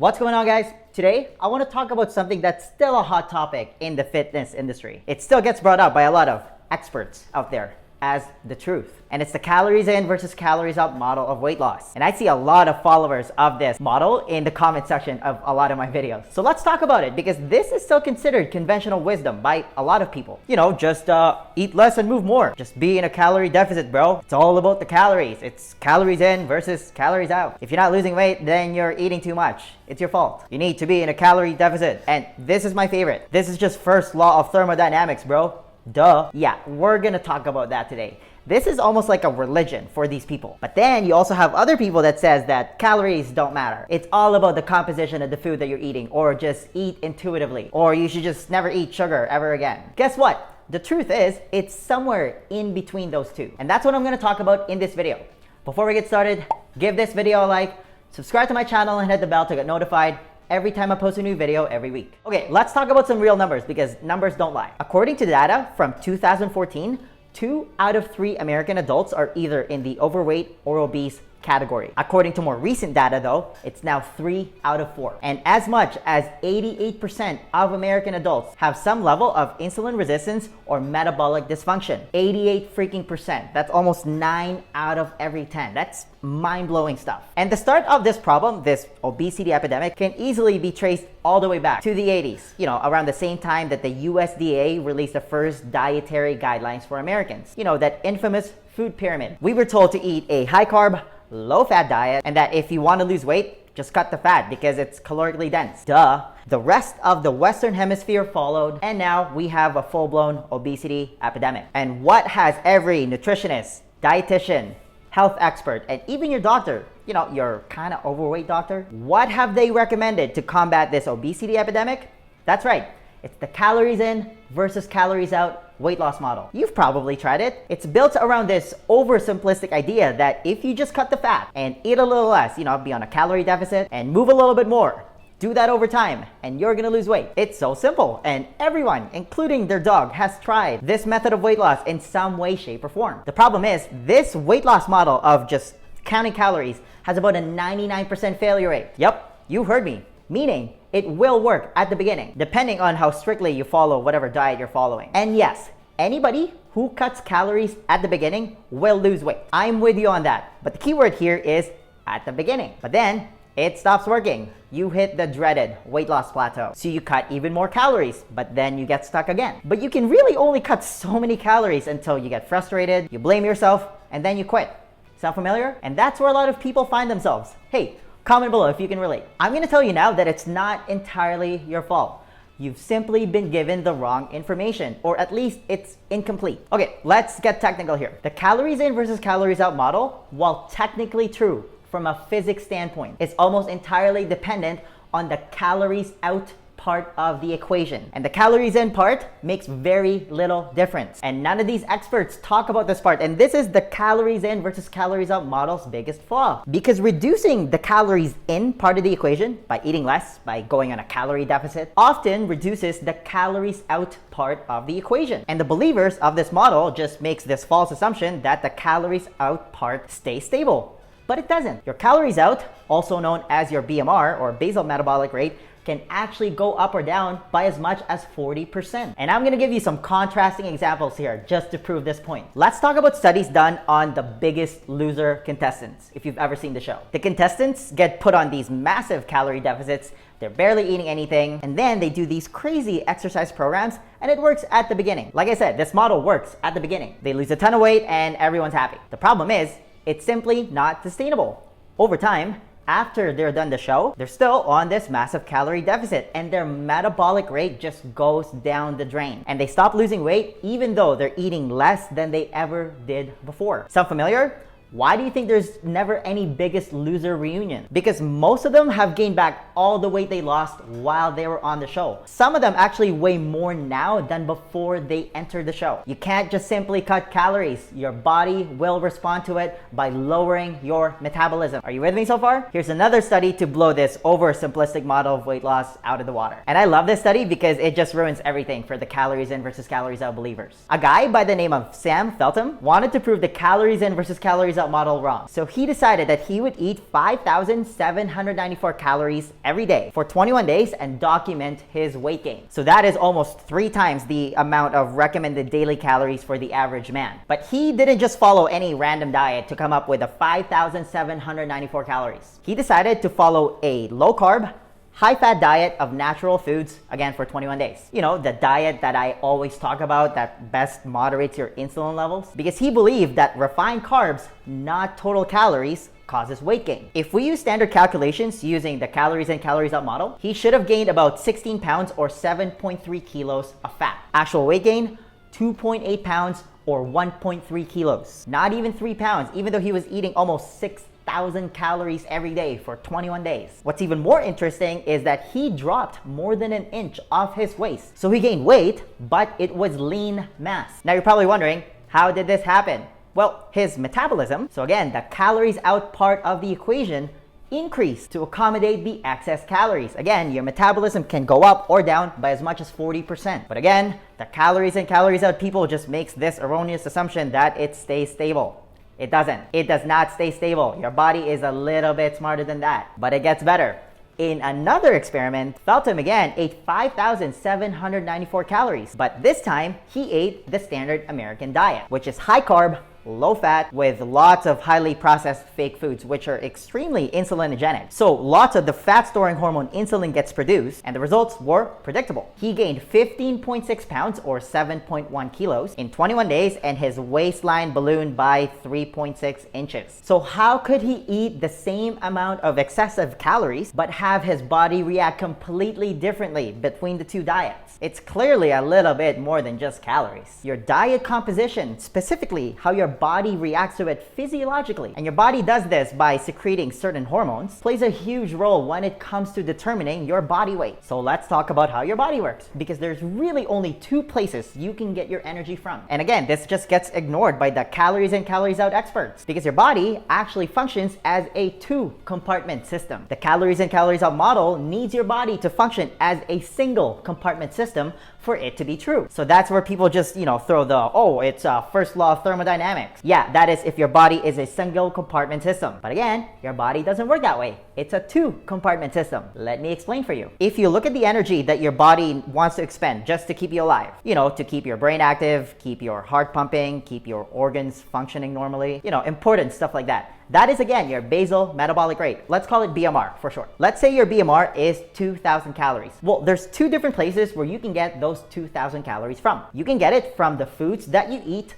What's going on, guys? Today, I want to talk about something that's still a hot topic in the fitness industry. It still gets brought up by a lot of experts out there as the truth. And it's the calories in versus calories out model of weight loss. And I see a lot of followers of this model in the comment section of a lot of my videos. So let's talk about it, because this is still considered conventional wisdom by a lot of people. You know, just eat less and move more. Just be in a calorie deficit, bro. It's all about the calories. It's calories in versus calories out. If you're not losing weight, then you're eating too much. It's your fault. You need to be in a calorie deficit. And this is my favorite. This is just first law of thermodynamics, bro. Duh. Yeah, we're gonna talk about that today. This is almost like a religion for these people. But then you also have other people that says that calories don't matter. It's all about the composition of the food that you're eating, or just eat intuitively, or you should just never eat sugar ever again. Guess what? The truth is, it's somewhere in between those two. And that's what I'm gonna talk about in this video. Before we get started, give this video a like, subscribe to my channel, and hit the bell to get notified every time I post a new video every week. Okay, let's talk about some real numbers, because numbers don't lie. According to data from 2014, 2 out of 3 American adults are either in the overweight or obese category. According to more recent data though, it's now 3 out of 4. And as much as 88% of American adults have some level of insulin resistance or metabolic dysfunction. 88 freaking percent. That's almost 9 out of every 10. That's mind-blowing stuff. And the start of this problem, this obesity epidemic, can easily be traced all the way back to the 80s, you know, around the same time that the USDA released the first dietary guidelines for Americans. You know, that infamous food pyramid. We were told to eat a high-carb, low-fat diet, and that if you want to lose weight, just cut the fat because it's calorically dense. Duh. The rest of the Western Hemisphere followed, and now we have a full-blown obesity epidemic. And what has every nutritionist, dietitian, health expert, and even your doctor, you know, your kind of overweight doctor, what have they recommended to combat this obesity epidemic? That's right. It's the calories in versus calories out weight loss model. You've probably tried it. It's built around this oversimplistic idea that if you just cut the fat and eat a little less, you know, be on a calorie deficit and move a little bit more, do that over time, and you're gonna lose weight. It's so simple, and everyone, including their dog, has tried this method of weight loss in some way, shape, or form. The problem is, this weight loss model of just counting calories has about a 99% failure rate. Yep, you heard me. Meaning, it will work at the beginning, depending on how strictly you follow whatever diet you're following. And yes, anybody who cuts calories at the beginning will lose weight. I'm with you on that. But the key word here is at the beginning. But then, it stops working. You hit the dreaded weight loss plateau. So you cut even more calories, but then you get stuck again. But you can really only cut so many calories until you get frustrated, you blame yourself, and then you quit. Sound familiar? And that's where a lot of people find themselves. Hey, comment below if you can relate. I'm gonna tell you now that it's not entirely your fault. You've simply been given the wrong information, or at least it's incomplete. Okay, let's get technical here. The calories in versus calories out model, while technically true from a physics standpoint, is almost entirely dependent on the calories out part of the equation. And the calories in part makes very little difference. And none of these experts talk about this part. And this is the calories in versus calories out model's biggest flaw. Because reducing the calories in part of the equation by eating less, by going on a calorie deficit, often reduces the calories out part of the equation. And the believers of this model just makes this false assumption that the calories out part stays stable. But it doesn't. Your calories out, also known as your BMR or basal metabolic rate, can actually go up or down by as much as 40%. And I'm gonna give you some contrasting examples here just to prove this point. Let's talk about studies done on the Biggest Loser contestants, if you've ever seen the show. The contestants get put on these massive calorie deficits, they're barely eating anything, and then they do these crazy exercise programs, and it works at the beginning. Like I said, this model works at the beginning. They lose a ton of weight and everyone's happy. The problem is, it's simply not sustainable. Over time, after they're done the show, they're still on this massive calorie deficit, and their metabolic rate just goes down the drain. And they stop losing weight even though they're eating less than they ever did before. Sound familiar? Why do you think there's never any Biggest Loser reunion? Because most of them have gained back all the weight they lost while they were on the show. Some of them actually weigh more now than before they entered the show. You can't just simply cut calories. Your body will respond to it by lowering your metabolism. Are you with me so far? Here's another study to blow this oversimplistic model of weight loss out of the water. And I love this study because it just ruins everything for the calories in versus calories out believers. A guy by the name of Sam Feltham wanted to prove the calories in versus calories out model wrong. So he decided that he would eat 5,794 calories every day for 21 days and document his weight gain. So that is almost 3 times the amount of recommended daily calories for the average man. But he didn't just follow any random diet to come up with the 5,794 calories. He decided to follow a low carb, high fat diet of natural foods, again for 21 days. You know, the diet that I always talk about that best moderates your insulin levels, because he believed that refined carbs, not total calories, causes weight gain. If we use standard calculations using the calories in, calories out model, he should have gained about 16 pounds or 7.3 kilos of fat. Actual weight gain, 2.8 pounds or 1.3 kilos. Not even 3 pounds, even though he was eating almost 6,000 calories every day for 21 days. What's even more interesting is that he dropped more than an inch off his waist. So he gained weight, but it was lean mass. Now you're probably wondering, how did this happen? Well, his metabolism, so again, the calories out part of the equation, increased to accommodate the excess calories. Again, your metabolism can go up or down by as much as 40%. But again, the calories in, calories out people just makes this erroneous assumption that it stays stable. It doesn't. It does not stay stable. Your body is a little bit smarter than that. But it gets better. In another experiment, Feltham again ate 5,794 calories, but this time he ate the standard American diet, which is high carb, low fat, with lots of highly processed fake foods, which are extremely insulinogenic. So lots of the fat storing hormone insulin gets produced, and the results were predictable. He gained 15.6 pounds or 7.1 kilos in 21 days, and his waistline ballooned by 3.6 inches. So how could he eat the same amount of excessive calories but have his body react completely differently between the two diets? It's clearly a little bit more than just calories. Your diet composition, specifically how your body reacts to it physiologically, and your body does this by secreting certain hormones, plays a huge role when it comes to determining your body weight. So let's talk about how your body works, because there's really only 2 places you can get your energy from. And again, this just gets ignored by the calories in, calories out experts, because your body actually functions as a 2-compartment system. The calories in, calories out model needs your body to function as a single compartment system for it to be true. So that's where people just, throw the, it's first law of thermodynamics. Yeah, that is if your body is a single compartment system. But again, your body doesn't work that way. It's a 2-compartment system. Let me explain for you. If you look at the energy that your body wants to expend just to keep you alive, to keep your brain active, keep your heart pumping, keep your organs functioning normally, important stuff like that. That is, again, your basal metabolic rate. Let's call it BMR for short. Let's say your BMR is 2,000 calories. Well, there's 2 different places where you can get those 2,000 calories from. You can get it from the foods that you eat,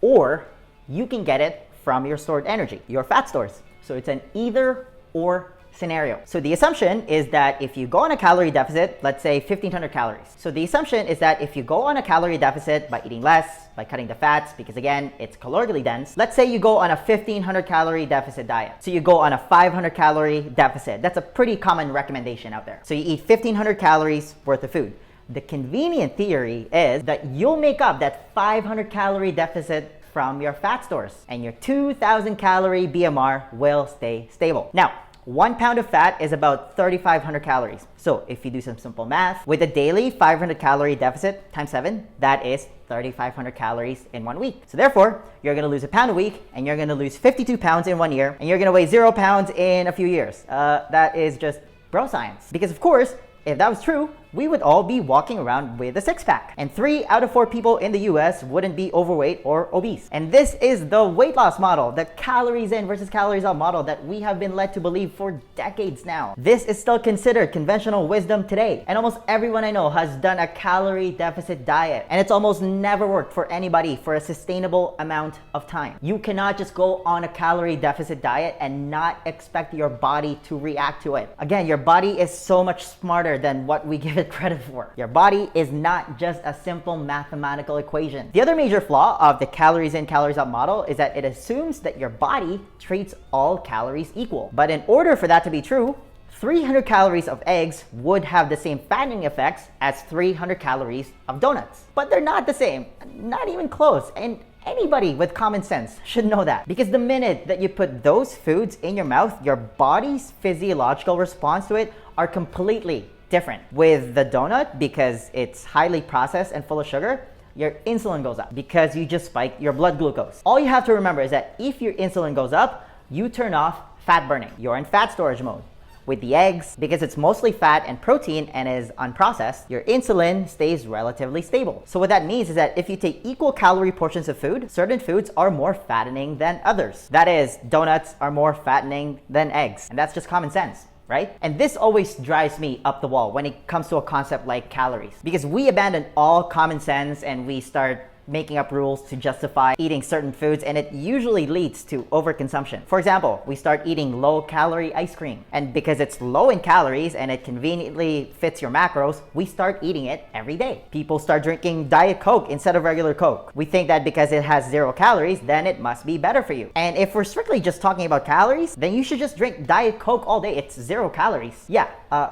or you can get it from your stored energy, your fat stores. So it's an either or scenario. So the assumption is that if you go on a calorie deficit, let's say 1,500 calories. So the assumption is that if you go on a calorie deficit by eating less, by cutting the fats, because again, it's calorically dense. Let's say you go on a 1,500 calorie deficit diet. So you go on a 500 calorie deficit. That's a pretty common recommendation out there. So you eat 1,500 calories worth of food. The convenient theory is that you'll make up that 500 calorie deficit from your fat stores, and your 2,000 calorie BMR will stay stable. Now, 1 pound of fat is about 3,500 calories. So if you do some simple math, with a daily 500 calorie deficit times 7, that is 3,500 calories in 1 week. So therefore, you're gonna lose a pound a week, and you're gonna lose 52 pounds in 1 year, and you're gonna weigh 0 pounds in a few years. That is just bro science. Because of course, if that was true, we would all be walking around with a 6-pack. And 3 out of 4 people in the US wouldn't be overweight or obese. And this is the weight loss model, the calories in versus calories out model that we have been led to believe for decades now. This is still considered conventional wisdom today. And almost everyone I know has done a calorie deficit diet. And it's almost never worked for anybody for a sustainable amount of time. You cannot just go on a calorie deficit diet and not expect your body to react to it. Again, your body is so much smarter than what we give it credit for. Your body is not just a simple mathematical equation. The other major flaw of the calories in, calories out model is that it assumes that your body treats all calories equal. But in order for that to be true, 300 calories of eggs would have the same fattening effects as 300 calories of donuts. But they're not the same, not even close. And anybody with common sense should know that. Because the minute that you put those foods in your mouth, your body's physiological response to it are completely different. With the donut, because it's highly processed and full of sugar, your insulin goes up because you just spiked your blood glucose. All you have to remember is that if your insulin goes up, you turn off fat burning. You're in fat storage mode. With the eggs, because it's mostly fat and protein and is unprocessed, your insulin stays relatively stable. So what that means is that if you take equal calorie portions of food, certain foods are more fattening than others. That is, donuts are more fattening than eggs. And that's just common sense, right? And this always drives me up the wall when it comes to a concept like calories, because we abandon all common sense and we start making up rules to justify eating certain foods, and it usually leads to overconsumption. For example, we start eating low-calorie ice cream, and because it's low in calories and it conveniently fits your macros, we start eating it every day. People start drinking Diet Coke instead of regular Coke. We think that because it has 0 calories, then it must be better for you. And if we're strictly just talking about calories, then you should just drink Diet Coke all day. It's 0 calories. Yeah,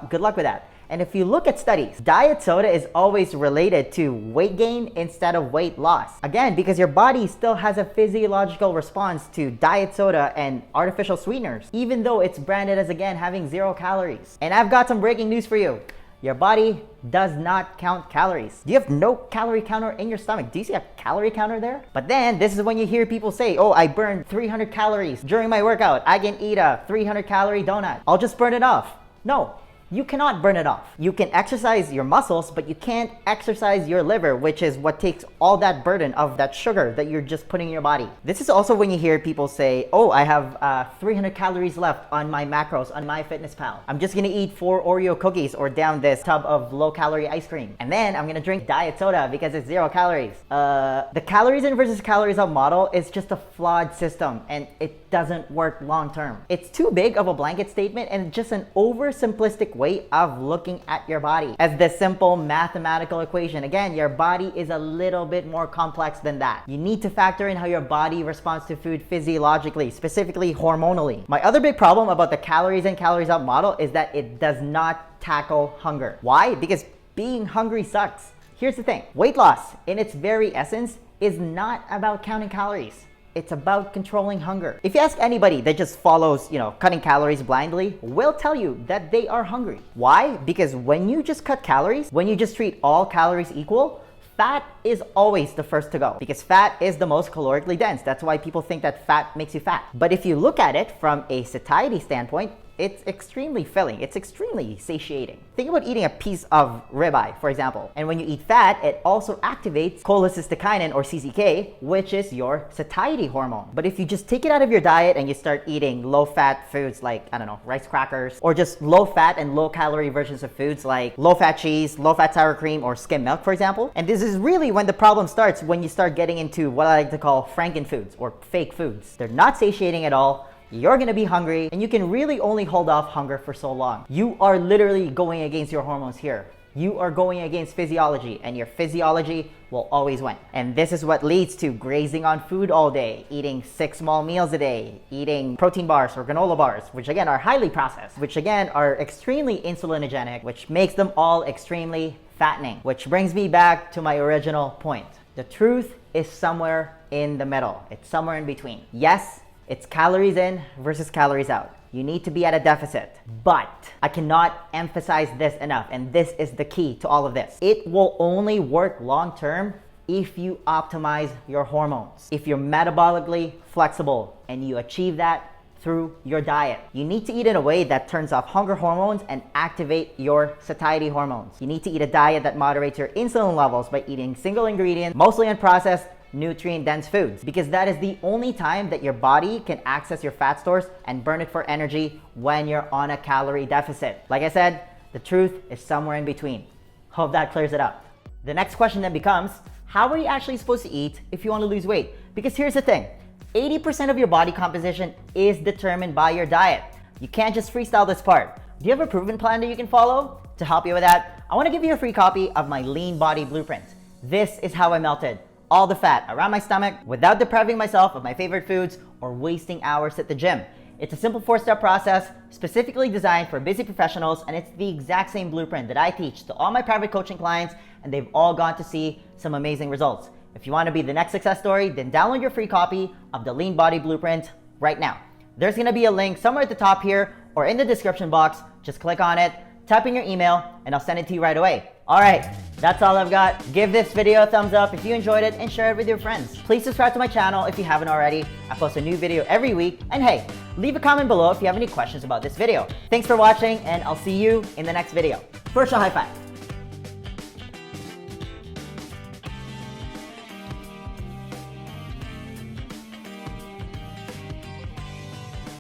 good luck with that. And if you look at studies, diet soda is always related to weight gain instead of weight loss. Again, because your body still has a physiological response to diet soda and artificial sweeteners, even though it's branded as, again, having 0 calories. And I've got some breaking news for you. Your body does not count calories. Do you have no calorie counter in your stomach? Do you see a calorie counter there? But then this is when you hear people say, oh, I burned 300 calories during my workout. I can eat a 300 calorie donut. I'll just burn it off. No. You cannot burn it off. You can exercise your muscles, but you can't exercise your liver, which is what takes all that burden of that sugar that you're just putting in your body. This is also when you hear people say, oh, I have 300 calories left on my macros on MyFitnessPal. I'm just gonna eat 4 Oreo cookies or down this tub of low-calorie ice cream. And then I'm gonna drink diet soda because it's 0 calories. The calories in versus calories out model is just a flawed system, and it doesn't work long-term. It's too big of a blanket statement and just an oversimplistic way of looking at your body as the simple mathematical equation. Again, your body is a little bit more complex than that. You need to factor in how your body responds to food physiologically, specifically hormonally. My other big problem about the calories in, calories out model is that it does not tackle hunger. Why? Because being hungry sucks. Here's the thing. Weight loss, in its very essence, is not about counting calories. It's about controlling hunger. If you ask anybody that just follows, cutting calories blindly, will tell you that they are hungry. Why? Because when you just cut calories, when you just treat all calories equal, fat is always the first to go because fat is the most calorically dense. That's why people think that fat makes you fat. But if you look at it from a satiety standpoint, it's extremely filling. It's extremely satiating. Think about eating a piece of ribeye, for example. And when you eat fat, it also activates cholecystokinin or CCK, which is your satiety hormone. But if you just take it out of your diet and you start eating low-fat foods like, rice crackers, or just low-fat and low-calorie versions of foods like low-fat cheese, low-fat sour cream, or skim milk, for example. And this is really when the problem starts, when you start getting into what I like to call frankenfoods or fake foods. They're not satiating at all. You're gonna be hungry, and you can really only hold off hunger for so long. You are literally going against your hormones here. You are going against physiology, and your physiology will always win. And this is what leads to grazing on food all day, eating 6 small meals a day, eating protein bars or granola bars, which again are highly processed, which again are extremely insulinogenic, which makes them all extremely fattening. Which brings me back to my original point. The truth is somewhere in the middle. It's somewhere in between. Yes, it's calories in versus calories out. You need to be at a deficit. But I cannot emphasize this enough, and this is the key to all of this. It will only work long term if you optimize your hormones. If you're metabolically flexible and you achieve that through your diet. You need to eat in a way that turns off hunger hormones and activate your satiety hormones. You need to eat a diet that moderates your insulin levels by eating single ingredient, mostly unprocessed, nutrient-dense foods, because that is the only time that your body can access your fat stores and burn it for energy when you're on a calorie deficit. Like I said, the truth is somewhere in between. Hope that clears it up. The next question then becomes, how are you actually supposed to eat if you want to lose weight? Because here's the thing, 80% of your body composition is determined by your diet. You can't just freestyle this part. Do you have a proven plan that you can follow? To help you with that, I want to give you a free copy of my Lean Body Blueprint. This is how I melted all the fat around my stomach without depriving myself of my favorite foods or wasting hours at the gym. It's a simple 4-step process specifically designed for busy professionals, and it's the exact same blueprint that I teach to all my private coaching clients, and they've all gone to see some amazing results. If you want to be the next success story, then download your free copy of the Lean Body Blueprint right now. There's going to be a link somewhere at the top here or in the description box. Just click on it, type in your email, and I'll send it to you right away. All right, that's all I've got. Give this video a thumbs up if you enjoyed it and share it with your friends. Please subscribe to my channel if you haven't already. I post a new video every week. And hey, leave a comment below if you have any questions about this video. Thanks for watching, and I'll see you in the next video. First, a high five.